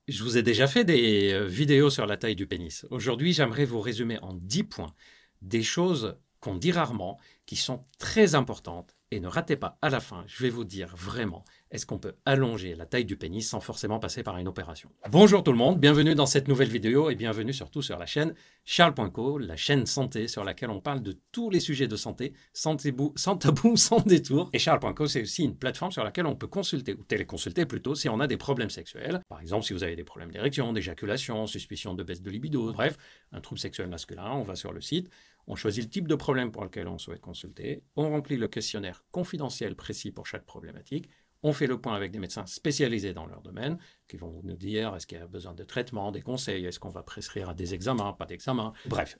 Je vous ai déjà fait des vidéos sur la taille du pénis. Aujourd'hui, j'aimerais vous résumer en 10 points des choses qu'on dit rarement, qui sont très importantes. Et ne ratez pas, à la fin, je vais vous dire vraiment, est-ce qu'on peut allonger la taille du pénis sans forcément passer par une opération? Bonjour tout le monde, bienvenue dans cette nouvelle vidéo et bienvenue surtout sur la chaîne Charles.co, la chaîne santé sur laquelle on parle de tous les sujets de santé, sans tabou, sans détour. Et Charles.co, c'est aussi une plateforme sur laquelle on peut consulter, ou téléconsulter plutôt, si on a des problèmes sexuels. Par exemple, si vous avez des problèmes d'érection, d'éjaculation, suspicion de baisse de libido, bref, un trouble sexuel masculin, on va sur le site. On choisit le type de problème pour lequel on souhaite consulter, on remplit le questionnaire confidentiel précis pour chaque problématique, on fait le point avec des médecins spécialisés dans leur domaine, qui vont nous dire est-ce qu'il y a besoin de traitement, des conseils, est-ce qu'on va prescrire à des examens, pas d'examens, bref.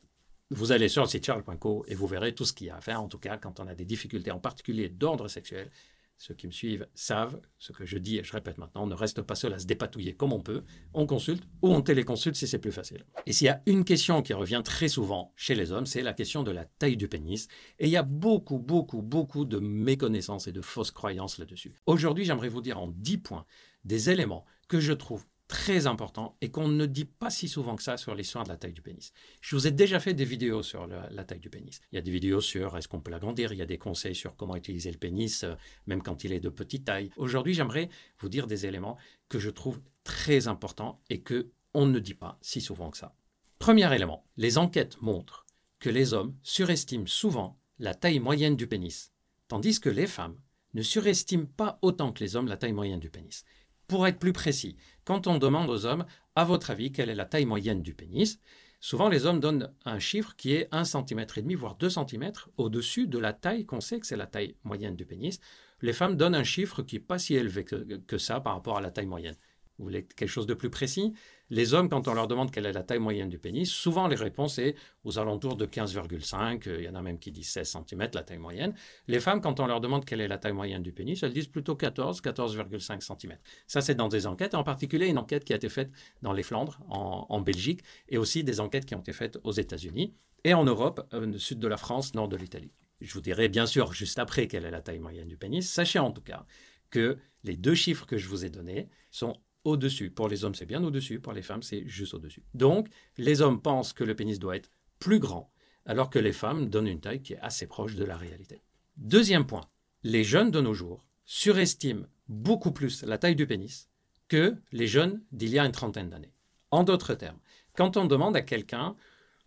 Vous allez sur le site charles.co et vous verrez tout ce qu'il y a à faire, en tout cas quand on a des difficultés en particulier d'ordre sexuel. Ceux qui me suivent savent ce que je dis et je répète maintenant, on ne reste pas seul à se dépatouiller comme on peut, on consulte ou on téléconsulte si c'est plus facile. Et s'il y a une question qui revient très souvent chez les hommes, c'est la question de la taille du pénis. Et il y a beaucoup de méconnaissances et de fausses croyances là-dessus. Aujourd'hui, j'aimerais vous dire en 10 points des éléments que je trouve très important et qu'on ne dit pas si souvent que ça sur l'histoire de la taille du pénis. Je vous ai déjà fait des vidéos sur la taille du pénis. Il y a des vidéos sur est-ce qu'on peut l'agrandir, il y a des conseils sur comment utiliser le pénis, même quand il est de petite taille. Aujourd'hui, j'aimerais vous dire des éléments que je trouve très importants et qu'on ne dit pas si souvent que ça. Premier élément, les enquêtes montrent que les hommes surestiment souvent la taille moyenne du pénis, tandis que les femmes ne surestiment pas autant que les hommes la taille moyenne du pénis. Pour être plus précis, quand on demande aux hommes, à votre avis, quelle est la taille moyenne du pénis, souvent les hommes donnent un chiffre qui est 1,5 cm, voire 2 cm au-dessus de la taille qu'on sait que c'est la taille moyenne du pénis. Les femmes donnent un chiffre qui n'est pas si élevé que ça par rapport à la taille moyenne. Vous voulez quelque chose de plus précis? Les hommes, quand on leur demande quelle est la taille moyenne du pénis, souvent les réponses sont aux alentours de 15,5, il y en a même qui disent 16 cm, la taille moyenne. Les femmes, quand on leur demande quelle est la taille moyenne du pénis, elles disent plutôt 14,5 cm. Ça, c'est dans des enquêtes, en particulier une enquête qui a été faite dans les Flandres, en Belgique, et aussi des enquêtes qui ont été faites aux États-Unis, et en Europe, au sud de la France, nord de l'Italie. Je vous dirai bien sûr juste après quelle est la taille moyenne du pénis. Sachez en tout cas que les deux chiffres que je vous ai donnés sont au-dessus. Pour les hommes, c'est bien au-dessus. Pour les femmes, c'est juste au-dessus. Donc, les hommes pensent que le pénis doit être plus grand, alors que les femmes donnent une taille qui est assez proche de la réalité. Deuxième point, les jeunes de nos jours surestiment beaucoup plus la taille du pénis que les jeunes d'il y a une trentaine d'années. En d'autres termes, quand on demande à quelqu'un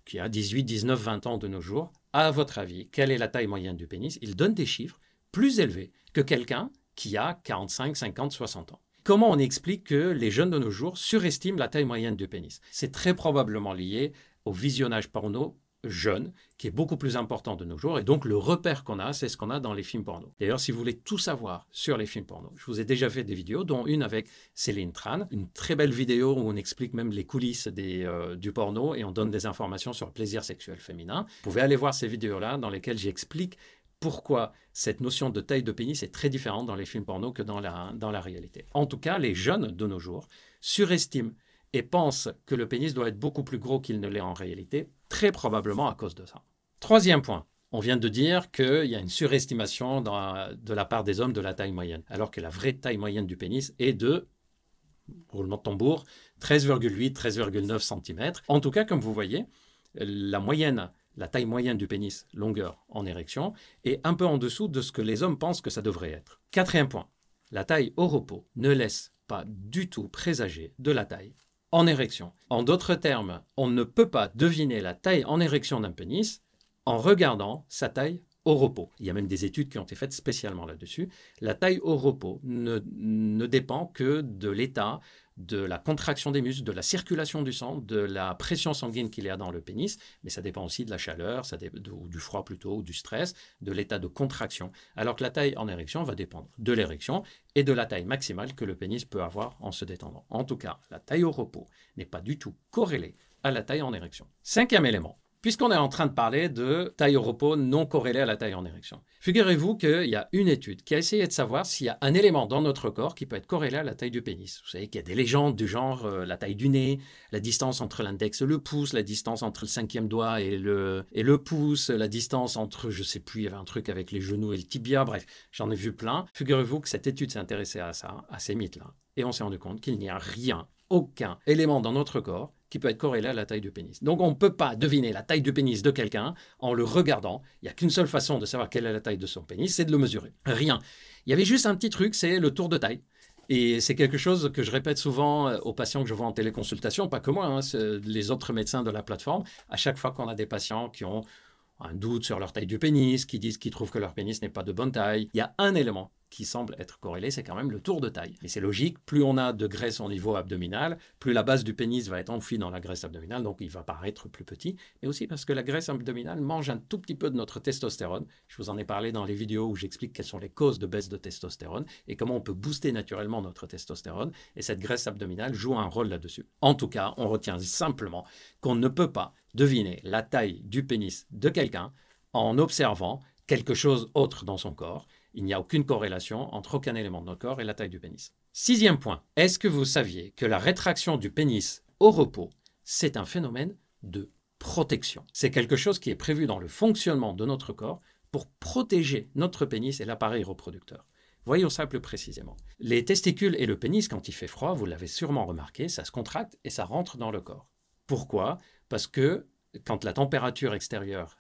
qui a 18, 19, 20 ans de nos jours, à votre avis, quelle est la taille moyenne du pénis, il donne des chiffres plus élevés que quelqu'un qui a 45, 50, 60 ans. Comment on explique que les jeunes de nos jours surestiment la taille moyenne du pénis? C'est très probablement lié au visionnage porno jeune, qui est beaucoup plus important de nos jours. Et donc, le repère qu'on a, c'est ce qu'on a dans les films porno. D'ailleurs, si vous voulez tout savoir sur les films porno, je vous ai déjà fait des vidéos, dont une avec Céline Tran, une très belle vidéo où on explique même les coulisses du porno et on donne des informations sur le plaisir sexuel féminin. Vous pouvez aller voir ces vidéos-là dans lesquelles j'explique pourquoi cette notion de taille de pénis est très différente dans les films porno que dans la réalité. En tout cas, les jeunes de nos jours surestiment et pensent que le pénis doit être beaucoup plus gros qu'il ne l'est en réalité, très probablement à cause de ça. Troisième point, on vient de dire qu'il y a une surestimation de la part des hommes de la taille moyenne, alors que la vraie taille moyenne du pénis est de, roulement de tambour, 13,8, 13,9 cm. En tout cas, comme vous voyez, la taille moyenne du pénis, longueur en érection, est un peu en dessous de ce que les hommes pensent que ça devrait être. Quatrième point, la taille au repos ne laisse pas du tout présager de la taille en érection. En d'autres termes, on ne peut pas deviner la taille en érection d'un pénis en regardant sa taille au repos. Il y a même des études qui ont été faites spécialement là-dessus. La taille au repos ne dépend que de l'état, de la contraction des muscles, de la circulation du sang, de la pression sanguine qu'il y a dans le pénis, mais ça dépend aussi de la chaleur, ou du froid plutôt, ou du stress, de l'état de contraction. Alors que la taille en érection va dépendre de l'érection et de la taille maximale que le pénis peut avoir en se détendant. En tout cas, la taille au repos n'est pas du tout corrélée à la taille en érection. Cinquième élément. Puisqu'on est en train de parler de taille au repos non corrélée à la taille en érection, figurez-vous qu'il y a une étude qui a essayé de savoir s'il y a un élément dans notre corps qui peut être corrélé à la taille du pénis. Vous savez qu'il y a des légendes du genre la taille du nez, la distance entre l'index et le pouce, la distance entre le cinquième doigt et le pouce, la distance entre, je sais plus, il y avait un truc avec les genoux et le tibia, bref, j'en ai vu plein. Figurez-vous que cette étude s'est intéressée à ça, à ces mythes-là. Et on s'est rendu compte qu'il n'y a rien aucun élément dans notre corps qui peut être corrélé à la taille du pénis. Donc on ne peut pas deviner la taille du pénis de quelqu'un en le regardant. Il n'y a qu'une seule façon de savoir quelle est la taille de son pénis, c'est de le mesurer. Rien. Il y avait juste un petit truc, c'est le tour de taille. Et c'est quelque chose que je répète souvent aux patients que je vois en téléconsultation, pas que moi, hein, les autres médecins de la plateforme. À chaque fois qu'on a des patients qui ont un doute sur leur taille du pénis, qui disent qu'ils trouvent que leur pénis n'est pas de bonne taille, il y a un élément qui semble être corrélé, c'est quand même le tour de taille. Et c'est logique, plus on a de graisse au niveau abdominal, plus la base du pénis va être enfouie dans la graisse abdominale, donc il va paraître plus petit, mais aussi parce que la graisse abdominale mange un tout petit peu de notre testostérone. Je vous en ai parlé dans les vidéos où j'explique quelles sont les causes de baisse de testostérone et comment on peut booster naturellement notre testostérone, et cette graisse abdominale joue un rôle là-dessus. En tout cas, on retient simplement qu'on ne peut pas deviner la taille du pénis de quelqu'un en observant quelque chose autre dans son corps. Il n'y a aucune corrélation entre aucun élément de notre corps et la taille du pénis. 6e point, est-ce que vous saviez que la rétraction du pénis au repos, c'est un phénomène de protection? C'est quelque chose qui est prévu dans le fonctionnement de notre corps pour protéger notre pénis et l'appareil reproducteur. Voyons ça plus précisément. Les testicules et le pénis, quand il fait froid, vous l'avez sûrement remarqué, ça se contracte et ça rentre dans le corps. Pourquoi? Parce que quand la température extérieure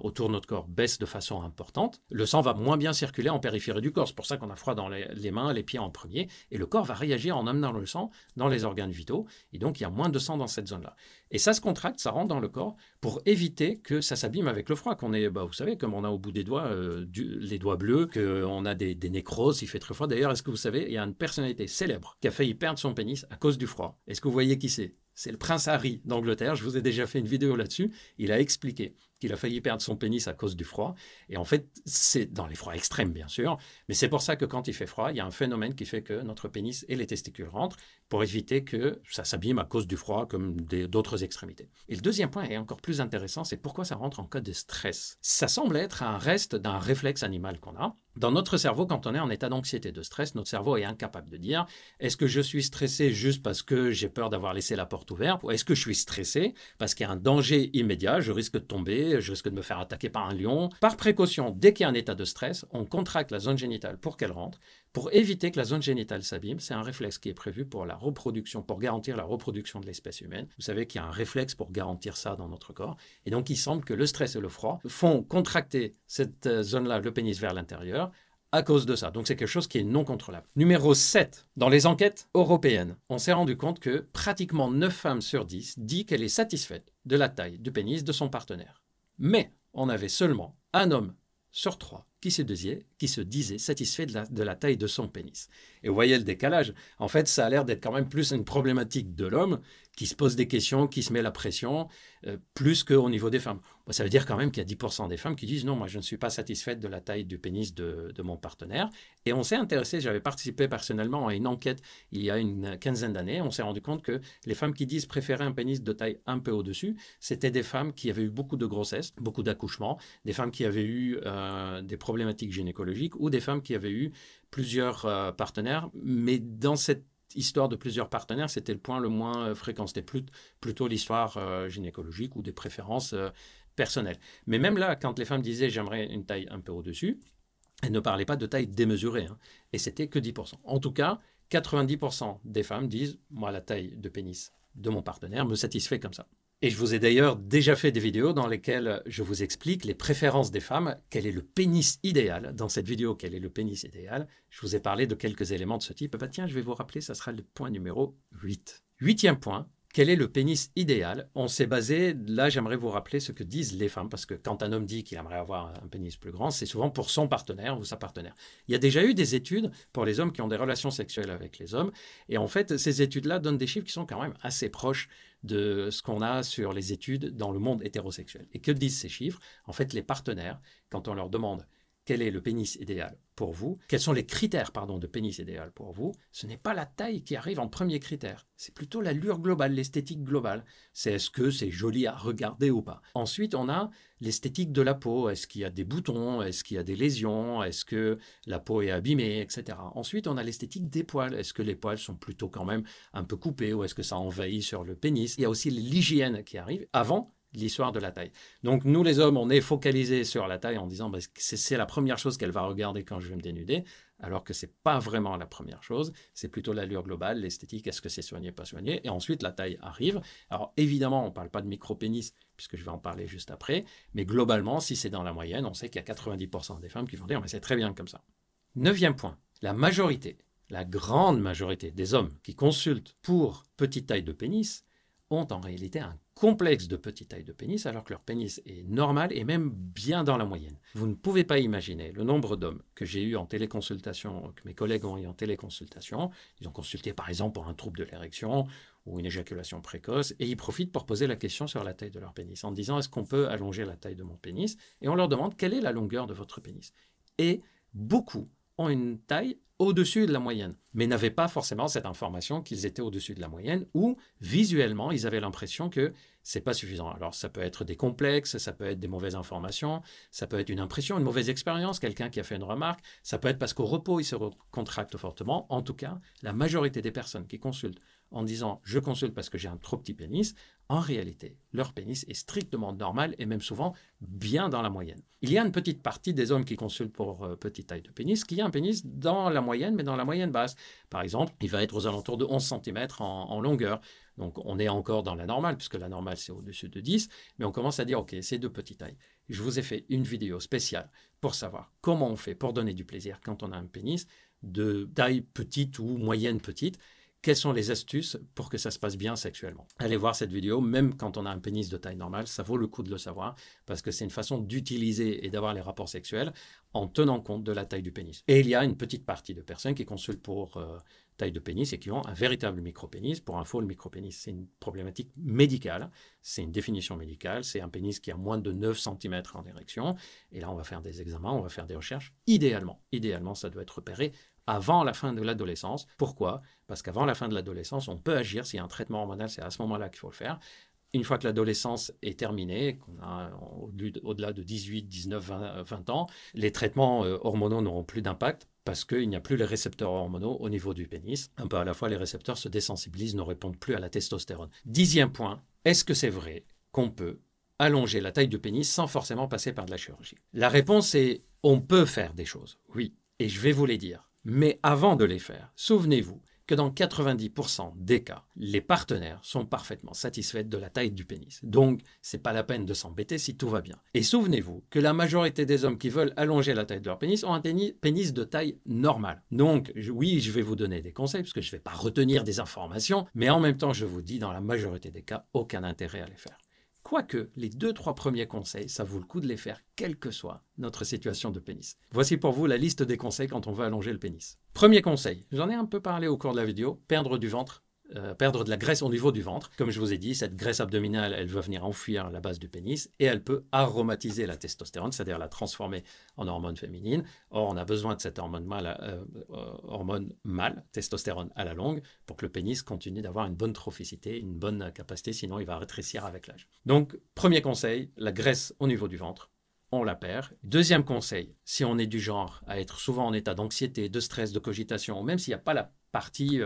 autour de notre corps baisse de façon importante, le sang va moins bien circuler en périphérie du corps. C'est pour ça qu'on a froid dans les mains, les pieds en premier, et le corps va réagir en amenant le sang dans les organes vitaux, et donc il y a moins de sang dans cette zone-là. Et ça se contracte, ça rentre dans le corps pour éviter que ça s'abîme avec le froid, qu'on est, vous savez, comme on a au bout des doigts, les doigts bleus, qu'on a des nécroses, il fait très froid. D'ailleurs, est-ce que vous savez, il y a une personnalité célèbre qui a failli perdre son pénis à cause du froid. Est-ce que vous voyez qui c'est? C'est le prince Harry d'Angleterre, je vous ai déjà fait une vidéo là-dessus, il a expliqué qu'il a failli perdre son pénis à cause du froid, et en fait, c'est dans les froids extrêmes bien sûr, mais c'est pour ça que quand il fait froid, il y a un phénomène qui fait que notre pénis et les testicules rentrent, pour éviter que ça s'abîme à cause du froid comme d'autres extrémités. Et le deuxième point est encore plus intéressant, c'est pourquoi ça rentre en cas de stress. Ça semble être un reste d'un réflexe animal qu'on a. Dans notre cerveau, quand on est en état d'anxiété, de stress, notre cerveau est incapable de dire « Est-ce que je suis stressé juste parce que j'ai peur d'avoir laissé la porte ouverte ou est-ce que je suis stressé parce qu'il y a un danger immédiat, je risque de tomber, je risque de me faire attaquer par un lion ?» Par précaution, dès qu'il y a un état de stress, on contracte la zone génitale pour qu'elle rentre, pour éviter que la zone génitale s'abîme. C'est un réflexe qui est prévu pour la reproduction, pour garantir la reproduction de l'espèce humaine. Vous savez qu'il y a un réflexe pour garantir ça dans notre corps. Et donc, il semble que le stress et le froid font contracter cette zone-là, le pénis vers l'intérieur, à cause de ça. Donc, c'est quelque chose qui est non contrôlable. Numéro 7. Dans les enquêtes européennes, on s'est rendu compte que pratiquement 9 femmes sur 10 disent qu'elle est satisfaite de la taille du pénis de son partenaire. Mais on avait seulement un homme sur 3 qui se disait satisfait de la taille de son pénis. Et vous voyez le décalage. En fait, ça a l'air d'être quand même plus une problématique de l'homme qui se pose des questions, qui se met la pression, plus qu'au niveau des femmes. Bon, ça veut dire quand même qu'il y a 10% des femmes qui disent « Non, moi je ne suis pas satisfaite de la taille du pénis de mon partenaire ». Et on s'est intéressé, j'avais participé personnellement à une enquête il y a une quinzaine d'années, on s'est rendu compte que les femmes qui disent préférer un pénis de taille un peu au-dessus, c'était des femmes qui avaient eu beaucoup de grossesses, beaucoup d'accouchements, des femmes qui avaient eu des problématiques gynécologiques ou des femmes qui avaient eu plusieurs partenaires, mais dans cette histoire de plusieurs partenaires, c'était le point le moins fréquent. C'était plutôt l'histoire gynécologique ou des préférences personnelles. Mais même là, quand les femmes disaient « j'aimerais une taille un peu au-dessus », elles ne parlaient pas de taille démesurée, hein, et c'était que 10%. En tout cas, 90% des femmes disent « moi, la taille de pénis de mon partenaire me satisfait comme ça ». Et je vous ai d'ailleurs déjà fait des vidéos dans lesquelles je vous explique les préférences des femmes, quel est le pénis idéal. Dans cette vidéo, quel est le pénis idéal, je vous ai parlé de quelques éléments de ce type. Bah tiens, je vais vous rappeler, ça sera le point numéro 8. 8e point, quel est le pénis idéal? On s'est basé, là j'aimerais vous rappeler ce que disent les femmes, parce que quand un homme dit qu'il aimerait avoir un pénis plus grand, c'est souvent pour son partenaire ou sa partenaire. Il y a déjà eu des études pour les hommes qui ont des relations sexuelles avec les hommes, et en fait ces études-là donnent des chiffres qui sont quand même assez proches de ce qu'on a sur les études dans le monde hétérosexuel. Et que disent ces chiffres? En fait, les partenaires, quand on leur demande quel est le pénis idéal pour vous, quels sont les critères de pénis idéal pour vous, ce n'est pas la taille qui arrive en premier critère, c'est plutôt l'allure globale, l'esthétique globale. C'est est-ce que c'est joli à regarder ou pas. Ensuite, on a l'esthétique de la peau, est-ce qu'il y a des boutons, est-ce qu'il y a des lésions, est-ce que la peau est abîmée, etc. Ensuite, on a l'esthétique des poils, est-ce que les poils sont plutôt quand même un peu coupés ou est-ce que ça envahit sur le pénis. Il y a aussi l'hygiène qui arrive avant l'histoire de la taille. Donc nous les hommes, on est focalisés sur la taille en disant bah, c'est la première chose qu'elle va regarder quand je vais me dénuder, alors que ce n'est pas vraiment la première chose, c'est plutôt l'allure globale, l'esthétique, est-ce que c'est soigné, pas soigné, et ensuite la taille arrive. Alors évidemment, on ne parle pas de micro-pénis, puisque je vais en parler juste après, mais globalement, si c'est dans la moyenne, on sait qu'il y a 90% des femmes qui vont dire mais c'est très bien comme ça. 9e point, la majorité, la grande majorité des hommes qui consultent pour petite taille de pénis ont en réalité un complexe de petite taille de pénis alors que leur pénis est normal et même bien dans la moyenne. Vous ne pouvez pas imaginer le nombre d'hommes que j'ai eu en téléconsultation, que mes collègues ont eu en téléconsultation. Ils ont consulté par exemple pour un trouble de l'érection ou une éjaculation précoce et ils profitent pour poser la question sur la taille de leur pénis en disant est-ce qu'on peut allonger la taille de mon pénis? Et on leur demande quelle est la longueur de votre pénis. Et beaucoup ont une taille au-dessus de la moyenne, mais n'avaient pas forcément cette information qu'ils étaient au-dessus de la moyenne ou visuellement, ils avaient l'impression que c'est pas suffisant. Alors ça peut être des complexes, ça peut être des mauvaises informations, ça peut être une impression, une mauvaise expérience, quelqu'un qui a fait une remarque, ça peut être parce qu'au repos, il se contracte fortement. En tout cas, la majorité des personnes qui consultent en disant « je consulte parce que j'ai un trop petit pénis », en réalité, leur pénis est strictement normal et même souvent bien dans la moyenne. Il y a une petite partie des hommes qui consultent pour petite taille de pénis qui a un pénis dans la moyenne, mais dans la moyenne basse. Par exemple, il va être aux alentours de 11 cm en longueur. Donc on est encore dans la normale, puisque la normale c'est au-dessus de 10, mais on commence à dire ok, c'est de petite taille. Je vous ai fait une vidéo spéciale pour savoir comment on fait pour donner du plaisir quand on a un pénis de taille petite ou moyenne petite. Quelles sont les astuces pour que ça se passe bien sexuellement? Allez voir cette vidéo, même quand on a un pénis de taille normale, ça vaut le coup de le savoir, parce que c'est une façon d'utiliser et d'avoir les rapports sexuels en tenant compte de la taille du pénis. Et il y a une petite partie de personnes qui consultent pour taille de pénis et qui ont un véritable micro-pénis. Pour info, le micro-pénis, c'est une problématique médicale, c'est une définition médicale, c'est un pénis qui a moins de 9 cm en érection. Et là, on va faire des examens, on va faire des recherches. Idéalement, ça doit être repéré avant la fin de l'adolescence. Pourquoi? Parce qu'avant la fin de l'adolescence, on peut agir. S'il y a un traitement hormonal, c'est à ce moment-là qu'il faut le faire. Une fois que l'adolescence est terminée, qu'on a au-delà de 18, 19, 20 ans, les traitements hormonaux n'auront plus d'impact parce qu'il n'y a plus les récepteurs hormonaux au niveau du pénis. Un peu à la fois, les récepteurs se désensibilisent, ne répondent plus à la testostérone. 10e point, est-ce que c'est vrai qu'on peut allonger la taille du pénis sans forcément passer par de la chirurgie? La réponse est on peut faire des choses, oui, et je vais vous les dire. Mais avant de les faire, souvenez-vous que dans 90% des cas, les partenaires sont parfaitement satisfaits de la taille du pénis. Donc, ce n'est pas la peine de s'embêter si tout va bien. Et souvenez-vous que la majorité des hommes qui veulent allonger la taille de leur pénis ont un pénis de taille normale. Donc, oui, je vais vous donner des conseils, parce que je ne vais pas retenir des informations, mais en même temps, je vous dis, dans la majorité des cas, aucun intérêt à les faire. Quoique, les 2-3 premiers conseils, ça vaut le coup de les faire, quelle que soit notre situation de pénis. Voici pour vous la liste des conseils quand on veut allonger le pénis. Premier conseil, j'en ai un peu parlé au cours de la vidéo, perdre du ventre. Perdre de la graisse au niveau du ventre. Comme je vous ai dit, cette graisse abdominale, elle va venir enfouir la base du pénis et elle peut aromatiser la testostérone, c'est-à-dire la transformer en hormone féminine. Or, on a besoin de cette hormone mâle, testostérone à la longue, pour que le pénis continue d'avoir une bonne trophicité, une bonne capacité, sinon il va rétrécir avec l'âge. Donc, premier conseil, la graisse au niveau du ventre. On la perd. Deuxième conseil, si on est du genre à être souvent en état d'anxiété, de stress, de cogitation, ou même s'il n'y a pas la partie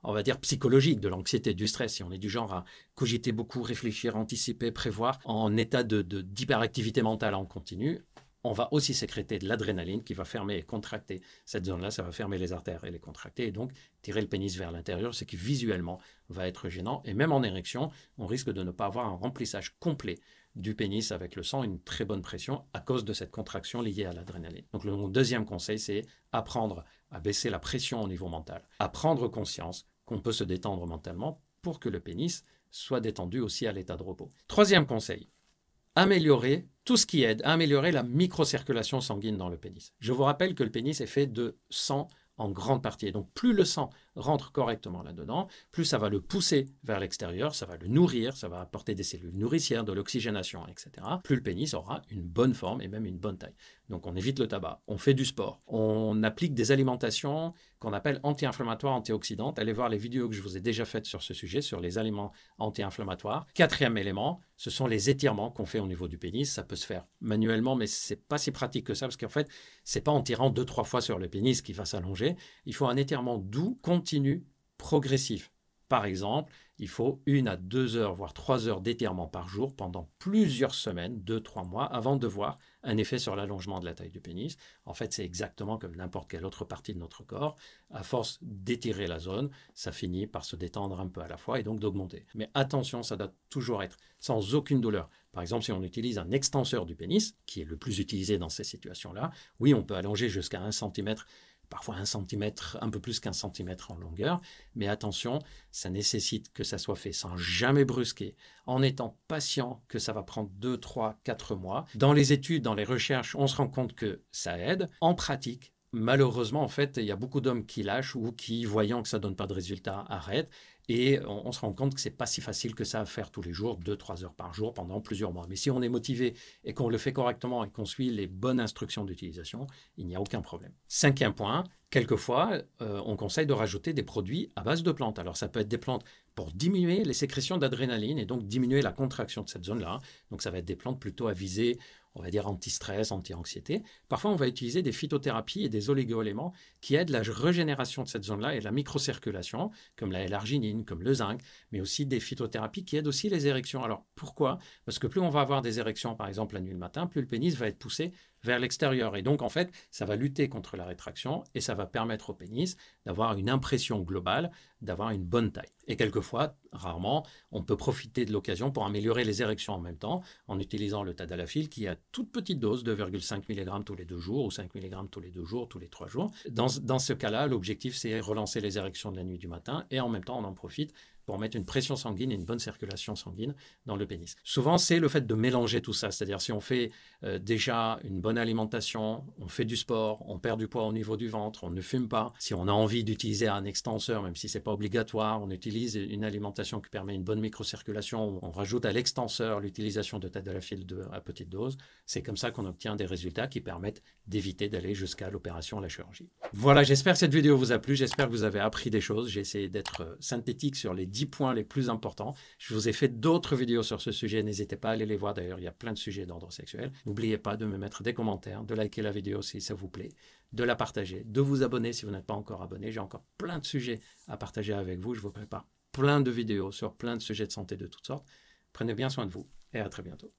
on va dire psychologique de l'anxiété, du stress, si on est du genre à cogiter beaucoup, réfléchir, anticiper, prévoir, en état d'hyperactivité mentale en continu, on va aussi sécréter de l'adrénaline qui va fermer et contracter cette zone-là, ça va fermer les artères et les contracter et donc tirer le pénis vers l'intérieur, ce qui visuellement va être gênant. Et même en érection, on risque de ne pas avoir un remplissage complet du pénis avec le sang, une très bonne pression à cause de cette contraction liée à l'adrénaline. Donc mon deuxième conseil, c'est apprendre à baisser la pression au niveau mental, à prendre conscience qu'on peut se détendre mentalement pour que le pénis soit détendu aussi à l'état de repos. Troisième conseil, améliorer tout ce qui aide à améliorer la microcirculation sanguine dans le pénis. Je vous rappelle que le pénis est fait de sang en grande partie. Et donc, plus le sang rentre correctement là-dedans, plus ça va le pousser vers l'extérieur, ça va le nourrir, ça va apporter des cellules nourricières, de l'oxygénation, etc. Plus le pénis aura une bonne forme et même une bonne taille. Donc, on évite le tabac, on fait du sport, on applique des alimentations qu'on appelle anti-inflammatoires, antioxydantes. Allez voir les vidéos que je vous ai déjà faites sur ce sujet, sur les aliments anti-inflammatoires. Quatrième élément, ce sont les étirements qu'on fait au niveau du pénis. Ça peut se faire manuellement, mais ce n'est pas si pratique que ça, parce qu'en fait, ce n'est pas en tirant 2-3 fois sur le pénis qu'il va s'allonger. Il faut un étirement doux, continu, progressif. Par exemple, il faut 1 à 2 heures, voire 3 heures d'étirement par jour pendant plusieurs semaines, 2-3 mois, avant de voir un effet sur l'allongement de la taille du pénis. En fait, c'est exactement comme n'importe quelle autre partie de notre corps. À force d'étirer la zone, ça finit par se détendre un peu à la fois et donc d'augmenter. Mais attention, ça doit toujours être sans aucune douleur. Par exemple, si on utilise un extenseur du pénis, qui est le plus utilisé dans ces situations-là, oui, on peut allonger jusqu'à 1 cm, parfois 1 cm, un peu plus qu'1 cm en longueur, mais attention, ça nécessite que ça soit fait sans jamais brusquer, en étant patient, que ça va prendre 2, 3, 4 mois. Dans les études, dans les recherches, on se rend compte que ça aide. En pratique, malheureusement, en fait, il y a beaucoup d'hommes qui lâchent ou qui, voyant que ça ne donne pas de résultat, arrêtent. Et on se rend compte que ce n'est pas si facile que ça à faire tous les jours, 2-3 heures par jour pendant plusieurs mois. Mais si on est motivé et qu'on le fait correctement et qu'on suit les bonnes instructions d'utilisation, il n'y a aucun problème. 5e point, quelquefois, on conseille de rajouter des produits à base de plantes. Alors ça peut être des plantes pour diminuer les sécrétions d'adrénaline et donc diminuer la contraction de cette zone-là. Donc ça va être des plantes plutôt à viser, on va dire anti-stress, anti-anxiété. Parfois, on va utiliser des phytothérapies et des oligo-éléments qui aident la régénération de cette zone-là et la microcirculation, comme la L-arginine, comme le zinc, mais aussi des phytothérapies qui aident aussi les érections. Alors pourquoi? Parce que plus on va avoir des érections, par exemple la nuit le matin, plus le pénis va être poussé vers l'extérieur. Et donc, en fait, ça va lutter contre la rétraction et ça va permettre au pénis d'avoir une impression globale, d'avoir une bonne taille. Et quelquefois, rarement, on peut profiter de l'occasion pour améliorer les érections en même temps en utilisant le tadalafil qui a toute petite dose, 2,5 mg tous les 2 jours ou 5 mg tous les 2 jours, tous les 3 jours. Dans ce cas-là, l'objectif, c'est relancer les érections de la nuit du matin et en même temps, on en profite pour mettre une pression sanguine et une bonne circulation sanguine dans le pénis. Souvent, c'est le fait de mélanger tout ça, c'est-à-dire si on fait déjà une bonne alimentation, on fait du sport, on perd du poids au niveau du ventre, on ne fume pas. Si on a envie d'utiliser un extenseur, même si ce n'est pas obligatoire, on utilise une alimentation qui permet une bonne microcirculation, on rajoute à l'extenseur l'utilisation de tadalafil à petite dose. C'est comme ça qu'on obtient des résultats qui permettent d'éviter d'aller jusqu'à l'opération, la chirurgie. Voilà, j'espère que cette vidéo vous a plu, j'espère que vous avez appris des choses. J'ai essayé d'être synthétique sur les 10 points les plus importants. Je vous ai fait d'autres vidéos sur ce sujet, n'hésitez pas à aller les voir d'ailleurs, il y a plein de sujets d'ordre sexuel. N'oubliez pas de me mettre des commentaires, de liker la vidéo si ça vous plaît, de la partager, de vous abonner si vous n'êtes pas encore abonné. J'ai encore plein de sujets à partager avec vous, je vous prépare plein de vidéos sur plein de sujets de santé de toutes sortes. Prenez bien soin de vous et à très bientôt.